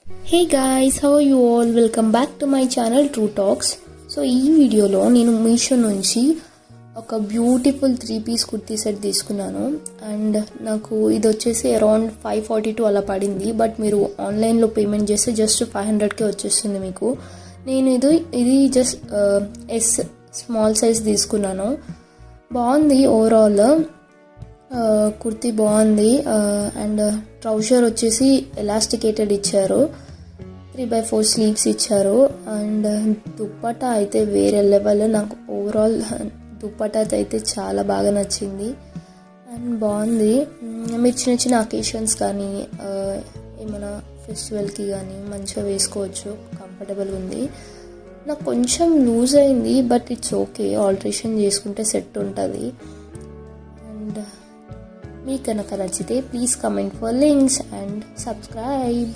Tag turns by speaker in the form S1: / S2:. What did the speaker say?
S1: Hey guys, how are you all? Welcome back to my channel True Talks. So ఈ వీడియోలో నేను మీషో నుంచి ఒక బ్యూటిఫుల్ 3-piece కుర్తీ సెట్ తీసుకున్నాను అండ్ నాకు ఇది వచ్చేసి అరౌండ్ 542 అలా పడింది. బట్ మీరు ఆన్లైన్లో పేమెంట్ చేస్తే జస్ట్ 500కే వచ్చేస్తుంది మీకు. నేను ఇది జస్ట్ ఎస్ స్మాల్ సైజ్ తీసుకున్నాను. బాగుంది ఓవరాల్ కుర్తీ బాగుంది అండ్ ట్రౌజర్ వచ్చేసి ఎలాస్టికేటెడ్ ఇచ్చారు, 3/4 స్లీవ్స్ ఇచ్చారు అండ్ దుప్పటా అయితే వేరే లెవెల్. నాకు ఓవరాల్ దుప్పటా అయితే చాలా బాగా నచ్చింది అండ్ బాగుంది. మీరు చిన్న చిన్న అకేషన్స్ కానీ ఏమైనా ఫెస్టివల్కి కానీ మంచిగా వేసుకోవచ్చు, కంఫర్టబుల్గా ఉంది. నాకు కొంచెం లూజ్ అయింది బట్ ఇట్స్ ఓకే, ఆల్టరేషన్ చేసుకుంటే సెట్ ఉంటుంది. అండ్ మీకు కనుక నచ్చితే please comment for links and subscribe.